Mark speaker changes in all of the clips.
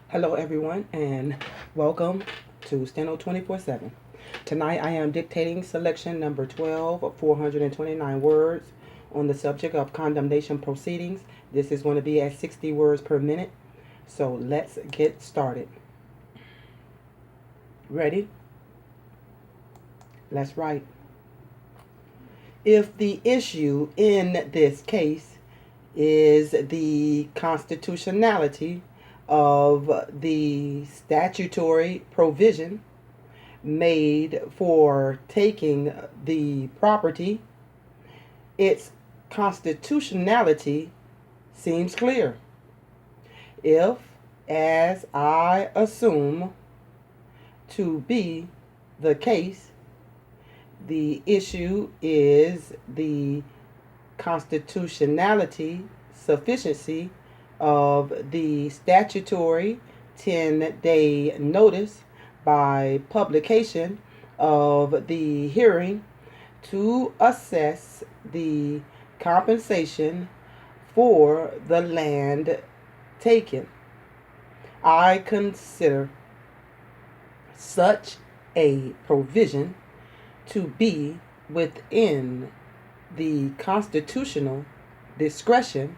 Speaker 1: Hello, everyone, and welcome to Steno 24/7. Tonight, I am dictating selection number 12 of 429 words on the subject of condemnation proceedings. This is going to be at 60 words per minute. So let's get started. Ready? Let's write. If the issue in this case is the constitutionality of the statutory provision made for taking the property, its constitutionality seems clear. If, as I assume to be the case, the issue is the constitutionality sufficiency of the statutory 10-day notice by publication of the hearing to assess the compensation for the land taken. I consider such a provision to be within the constitutional discretion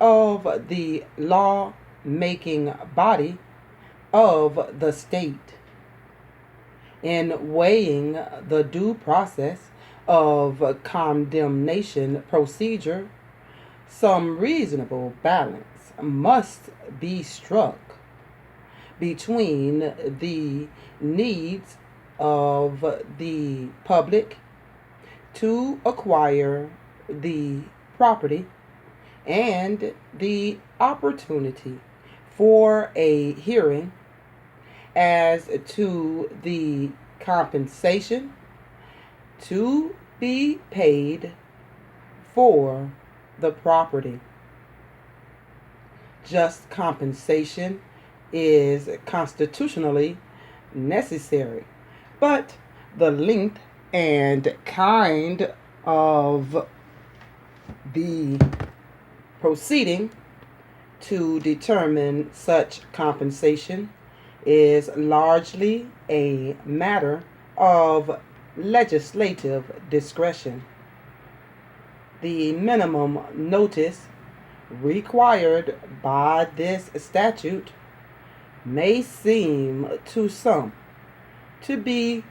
Speaker 1: of the law-making body of the state. In weighing the due process of condemnation procedure, some reasonable balance must be struck between the needs of the public to acquire the property and the opportunity for a hearing as to the compensation to be paid for the property. Just compensation is constitutionally necessary, but the length and kind of the proceeding to determine such compensation is largely a matter of legislative discretion. The minimum notice required by this statute may seem to some to be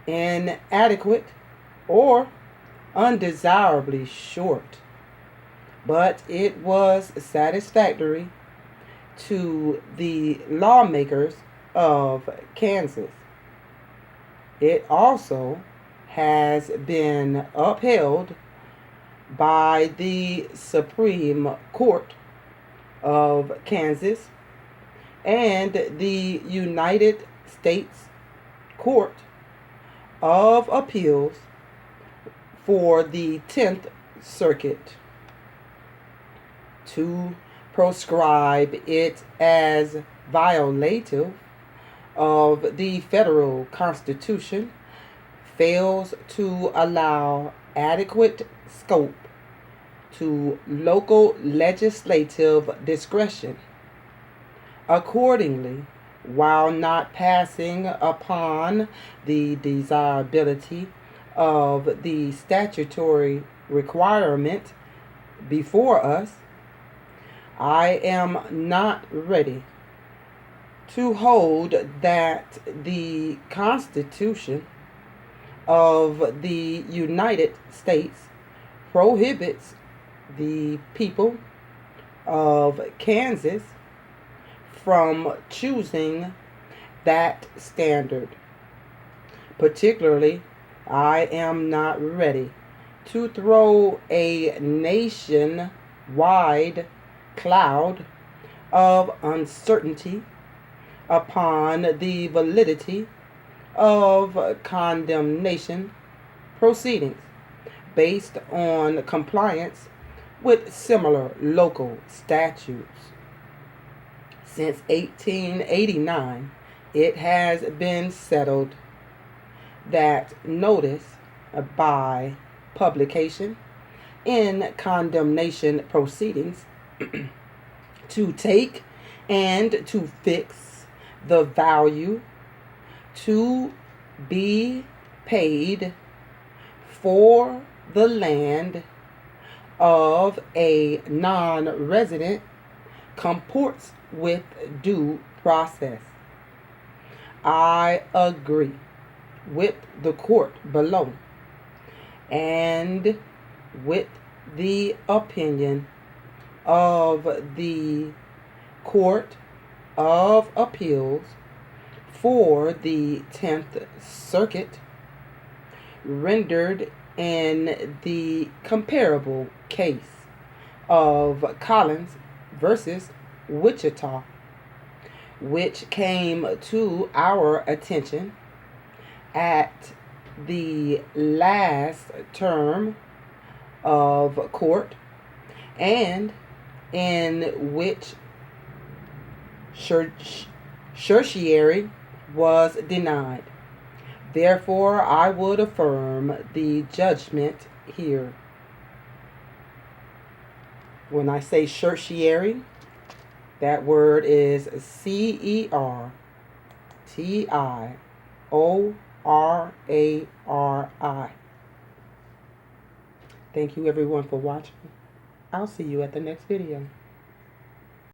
Speaker 1: inadequate or undesirably short, but it was satisfactory to the lawmakers of Kansas. It also has been upheld by the Supreme Court of Kansas and the United States Court of Appeals for the 10th Circuit to proscribe it as violative of the federal Constitution fails to allow adequate scope to local legislative discretion. Accordingly, while not passing upon the desirability of the statutory requirement before us, I am not ready to hold that the Constitution of the United States prohibits the people of Kansas from choosing that standard. Particularly, I am not ready to throw a nationwide cloud of uncertainty upon the validity of condemnation proceedings based on compliance with similar local statutes. Since 1889, it has been settled that notice by publication in condemnation proceedings to take and to fix the value to be paid for the land of a non-resident comports with due process. I agree with the court below and with the opinion of the Court of Appeals for the 10th Circuit, rendered in the comparable case of Collins versus Wichita, which came to our attention at the last term of court, and in which certiorari was denied. Therefore, I would affirm the judgment here. When I say certiorari, that word is CERTIORARI. Thank you everyone for watching. I'll see you at the next video.